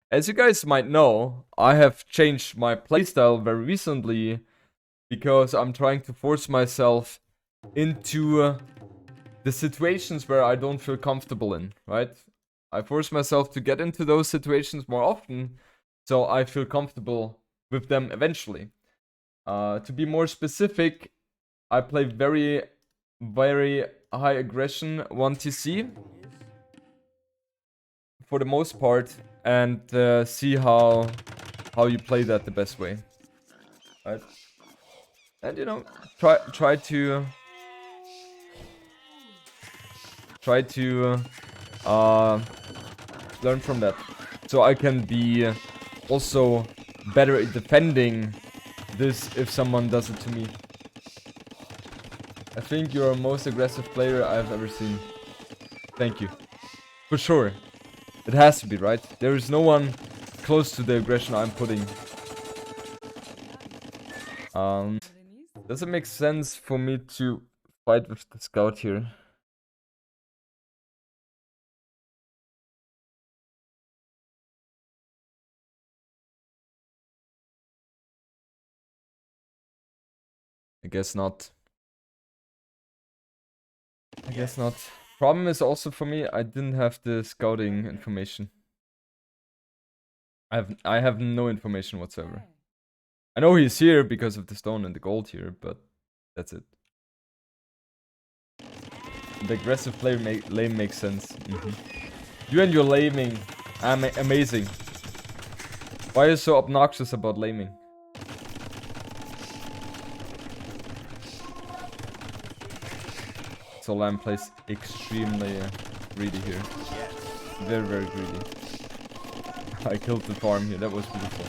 As you guys might know, I have changed my playstyle very recently because I'm trying to force myself into the situations where I don't feel comfortable in, right? I force myself to get into those situations more often so I feel comfortable with them eventually. To be more specific, I play very, very high aggression 1TC for the most part and see how you play that the best way, right? And you know, try to learn from that, so I can be also better at defending this if someone does it to me. I think you're the most aggressive player I've ever seen. Thank you. For sure. It has to be, right? There is no one close to the aggression I'm putting. Does it make sense for me to fight with the scout here? I guess not. I guess not. Problem is also for me, I didn't have the scouting information. I have no information whatsoever. I know he's here because of the stone and the gold here, but that's it. The aggressive player lane makes sense. You and your laming, amazing. Why are you so obnoxious about laming? Solam plays extremely greedy here. Very, very greedy. I killed the farm here, that was beautiful.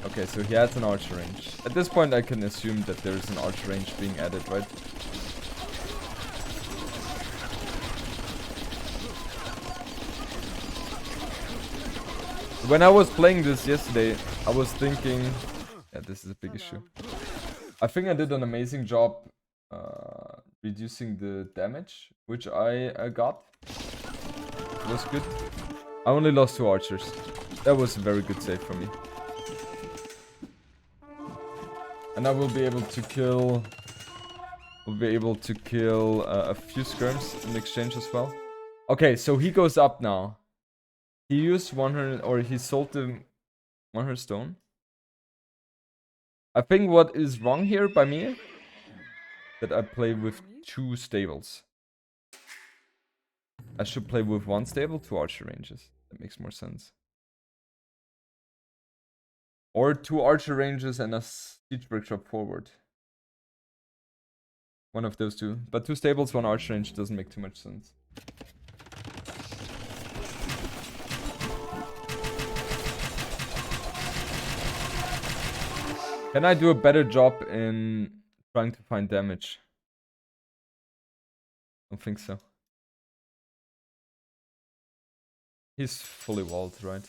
Okay, so he adds an archer range. At this point I can assume that there is an archer range being added, right? When I was playing this yesterday, I was thinking... Yeah, this is a big issue. I think I did an amazing job reducing the damage, which I got. It was good. I only lost 2 archers. That was a very good save for me. And I will be able to kill... a few skirms in exchange as well. Okay, so he goes up now. He used 100... or he sold the 100 stone. I think what is wrong here by me... that I play with 2 stables. I should play with 1 stable, 2 archer ranges. That makes more sense. Or 2 archer ranges and a siege workshop forward. One of those 2. But 2 stables, 1 archer range doesn't make too much sense. Can I do a better job in trying to find damage? I don't think so. He's fully walled, right?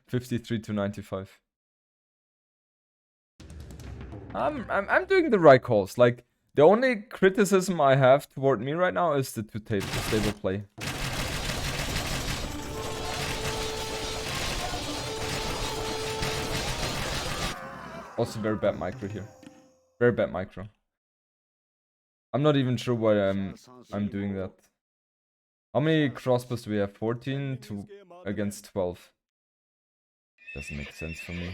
53 to 95. I'm doing the right calls. Like, the only criticism I have toward me right now is the stable play. Also very bad micro here. Very bad micro. I'm not even sure why I'm doing that. How many crossbows do we have? 14 to against 12. Doesn't make sense for me.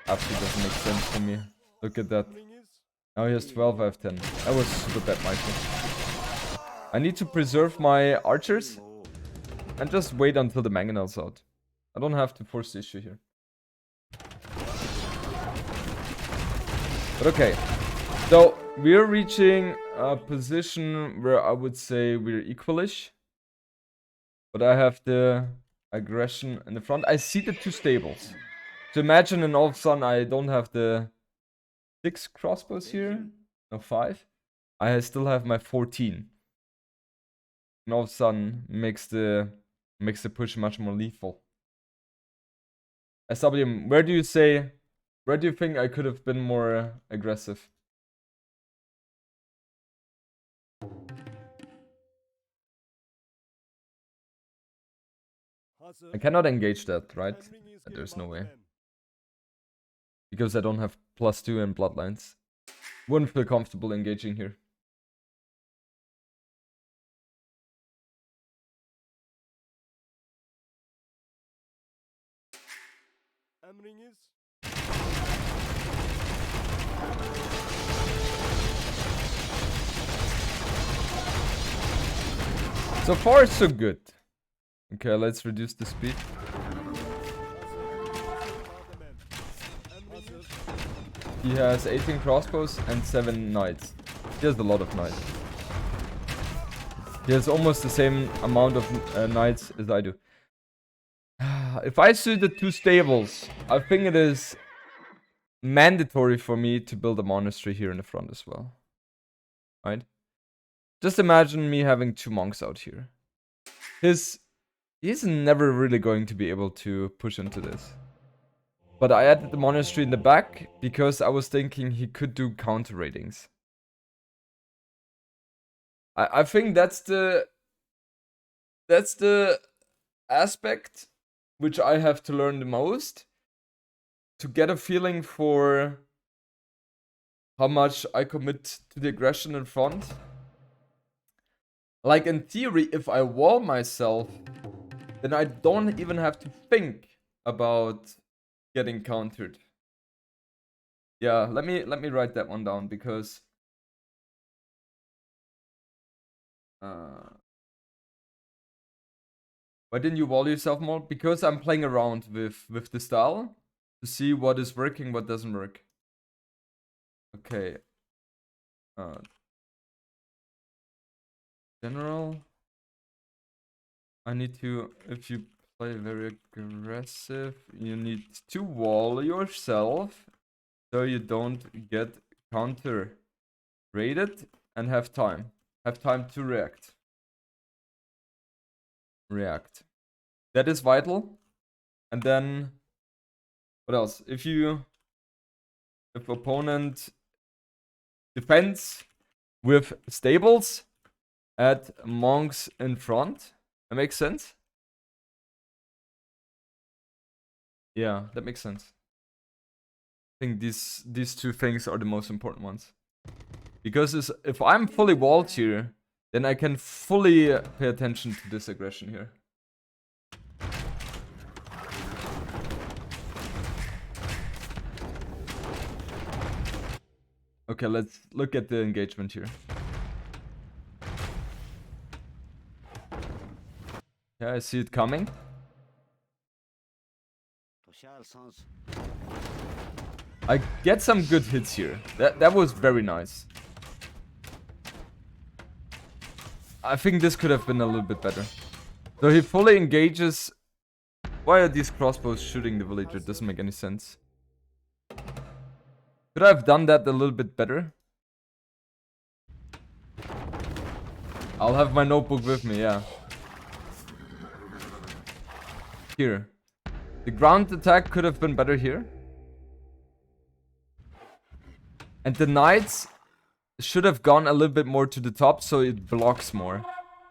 Absolutely doesn't make sense for me. Look at that. Now he has 12, I have 10. That was super bad micro. I need to preserve my archers and just wait until the mangonel's out. I don't have to force the issue here. But okay. So, we're reaching a position where I would say we're equalish. But I have the aggression in the front. I see the 2 stables. So imagine and all of a sudden I don't have the 6 crossbows here. No, 5. I still have my 14. And all of a sudden makes the push much more lethal. SWM, where do you think I could have been more aggressive? I cannot engage that, right? There's no way. Because I don't have +2 in bloodlines. Wouldn't feel comfortable engaging here. So far, so good. Okay, let's reduce the speed. He has 18 crossbows and 7 knights. He has a lot of knights. He has almost the same amount of knights as I do. If I see the 2 stables, I think it is mandatory for me to build a monastery here in the front as well. Right? Just imagine me having 2 monks out here. He's never really going to be able to push into this. But I added the monastery in the back because I was thinking he could do counter ratings. I think that's the aspect which I have to learn the most to get a feeling for how much I commit to the aggression in front. Like in theory, if I wall myself, then I don't even have to think about getting countered. Yeah, let me write that one down because why didn't you wall yourself more? Because I'm playing around with the style to see what is working, what doesn't work. Okay. General. I need to, if you play very aggressive, you need to wall yourself so you don't get counter raided and have time. Have time to react. That is vital. And then what else? If opponent defends with stables, add monks in front. That makes sense? Yeah, that makes sense. I think these 2 things are the most important ones. Because if I'm fully walled here, then I can fully pay attention to this aggression here. Okay, let's look at the engagement here. Yeah, I see it coming. I get some good hits here. That was very nice. I think this could have been a little bit better. So he fully engages. Why are these crossbows shooting the villager? It doesn't make any sense. Could I have done that a little bit better? I'll have my notebook with me, yeah. Here. The ground attack could have been better here. And the knights should have gone a little bit more to the top so it blocks more.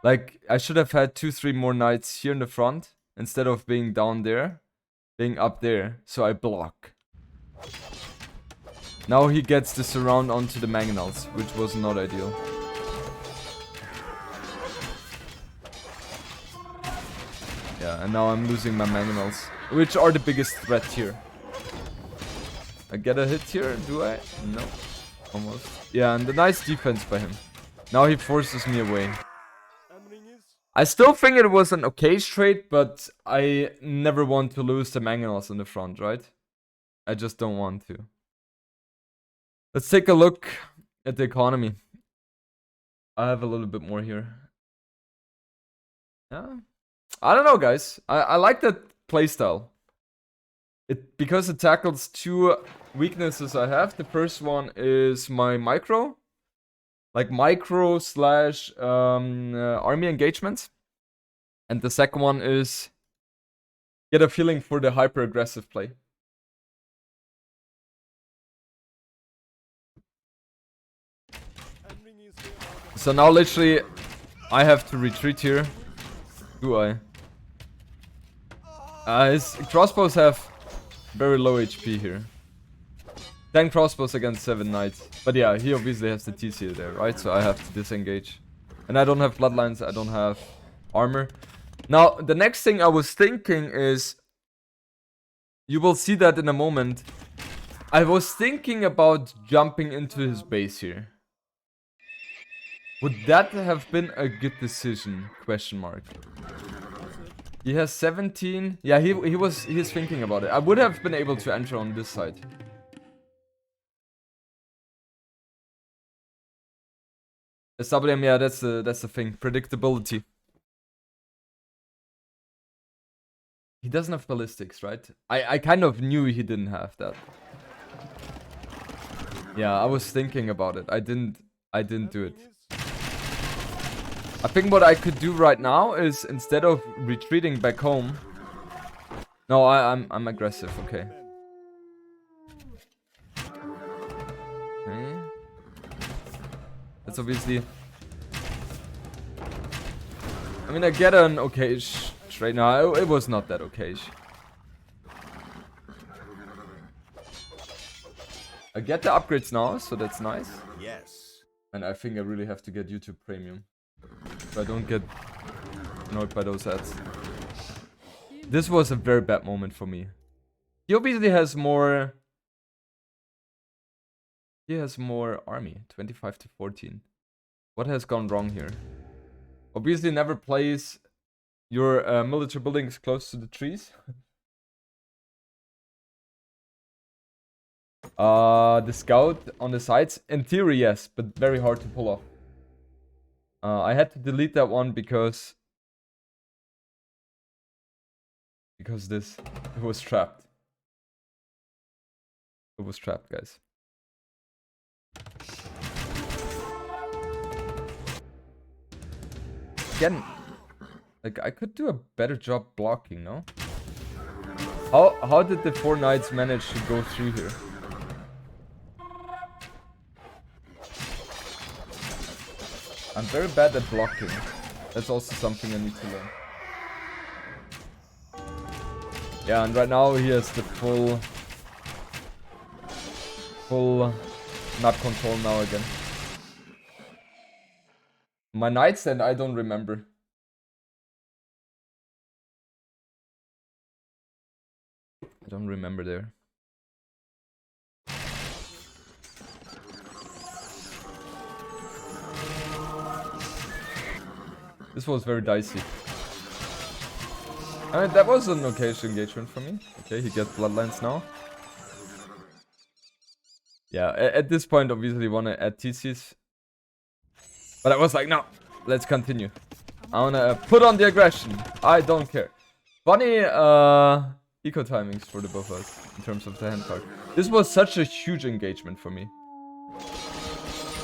Like, I should have had 2-3 more knights here in the front instead of being down there, being up there, so I block. Now he gets the surround onto the mangonels, which was not ideal. Yeah, and now I'm losing my mangonels, which are the biggest threat here. I get a hit here, do I? No. Almost. Yeah, and the nice defense by him. Now he forces me away. I still think it was an okay trade, but I never want to lose the mangonels in the front, right? I just don't want to. Let's take a look at the economy. I have a little bit more here. Yeah. I don't know, guys. I like that playstyle. Because it tackles 2 weaknesses I have. The first one is my micro. Like micro / army engagements. And the second one is get a feeling for the hyper aggressive play. So now literally I have to retreat here. Do I? His crossbows have very low HP here. 10 crossbows against 7 knights. But yeah, he obviously has the TC there, right? So I have to disengage. And I don't have bloodlines, I don't have armor. Now, the next thing I was thinking is... You will see that in a moment. I was thinking about jumping into his base here. Would that have been a good decision? Question mark. He has 17. Yeah, he's thinking about it. I would have been able to enter on this side. SWM, yeah, that's the thing. Predictability. He doesn't have ballistics, right? I kind of knew he didn't have that. Yeah, I was thinking about it. I didn't do it. I think what I could do right now is, instead of retreating back home... No, I'm aggressive, okay. Okay. That's obviously... I mean, I get an okay-ish trade. No, it was not that okay-ish. I get the upgrades now, so that's nice. Yes. And I think I really have to get YouTube Premium, so I don't get annoyed by those ads. This was a very bad moment for me. He obviously has more... He has more army, 25 to 14. What has gone wrong here? Obviously never place your military buildings close to the trees. The scout on the sides, in theory yes, but very hard to pull off. I had to delete that one because this, it was trapped. It was trapped, guys. Again, like, I could do a better job blocking, no? How did the 4 knights manage to go through here? I'm very bad at blocking. That's also something I need to learn. Yeah, and right now he has the full map control now again. My knights, and I don't remember. I don't remember there. This was very dicey. I mean, that was an occasional engagement for me. Okay, he gets bloodlines now. Yeah, at this point, obviously want to add TCs. But I was like, no, let's continue. I want to put on the aggression. I don't care. Funny eco timings for the both of us in terms of the hand card. This was such a huge engagement for me.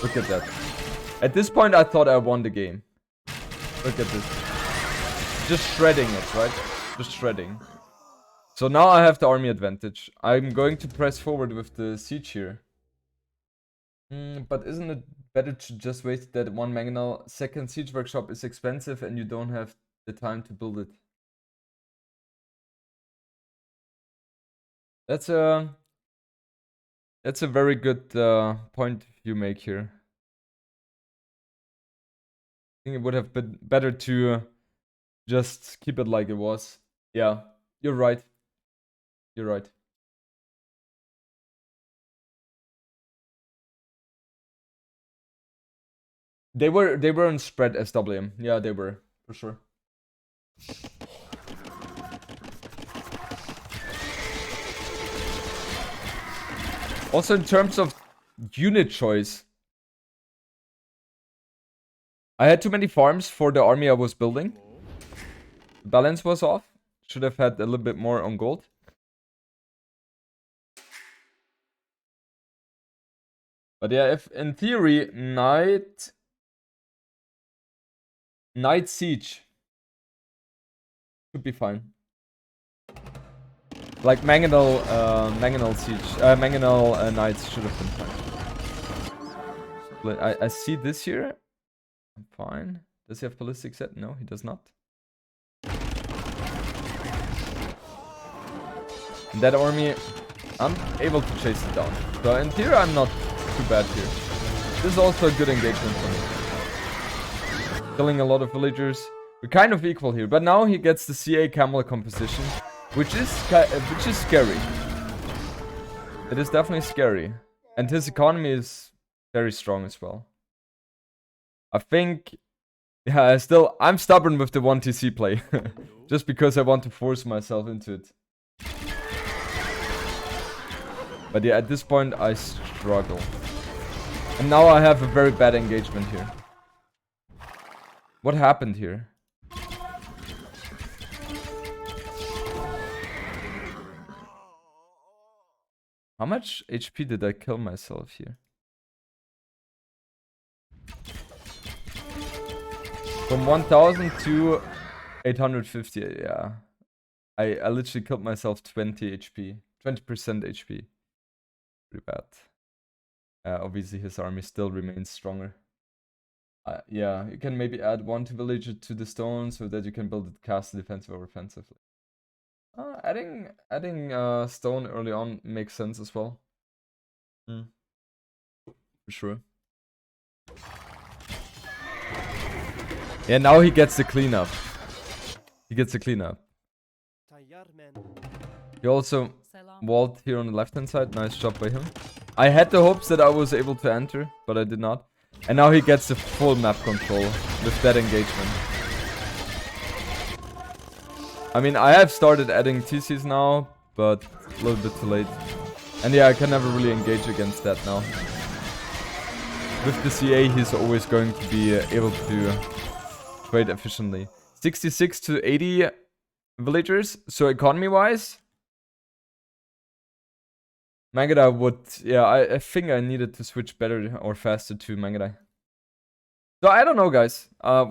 Look at that. At this point, I thought I won the game. Look at this. Just shredding it, right? Just shredding. So now I have the army advantage. I'm going to press forward with the siege here. But isn't it better to just waste that one mangonel? Second siege workshop is expensive and you don't have the time to build it. That's a very good point you make here. I think it would have been better to just keep it like it was. Yeah, you're right. You're right. They were on spread SWM. Yeah, they were, for sure. Also, in terms of unit choice, I had too many farms for the army I was building. The balance was off. Should have had a little bit more on gold. But yeah, if in theory, Knight Siege should be fine. Like Mangonel Siege, Mangonel Knights should have been fine. I see this here. I'm fine. Does he have ballistic set? No, he does not. And that army, I'm able to chase it down. So in theory, I'm not too bad here. This is also a good engagement for me. Killing a lot of villagers. We're kind of equal here. But now he gets the CA camel composition, which is scary. It is definitely scary. And his economy is very strong as well. I think... Yeah, I'm stubborn with the 1TC play. Just because I want to force myself into it. But yeah, at this point I struggle. And now I have a very bad engagement here. What happened here? How much HP did I kill myself here? From 1000 to 850, yeah. I literally killed myself 20 HP. 20% HP. Pretty bad. Obviously his army still remains stronger. Yeah, you can maybe add 1 to villager to the stone so that you can build it castle defensive or offensively. Adding stone early on makes sense as well. For sure. Yeah, now he gets the cleanup. He gets the cleanup. He also walled here on the left hand side. Nice job by him. I had the hopes that I was able to enter, but I did not. And now he gets the full map control with that engagement. I mean, I have started adding TCs now, but a little bit too late. And yeah, I can never really engage against that now. With the CA, he's always going to be able to trade efficiently. 66 to 80 villagers, so economy-wise, Mangudai would... Yeah, I think I needed to switch better or faster to Mangudai. So I don't know, guys. I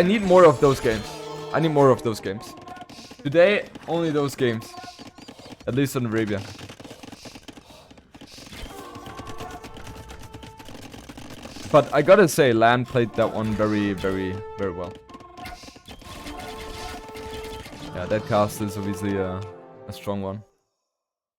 need more of those games. I need more of those games. Today, only those games. At least on Arabia. But I gotta say, Lan played that one very, very, very well. Yeah, that castle is obviously a strong one.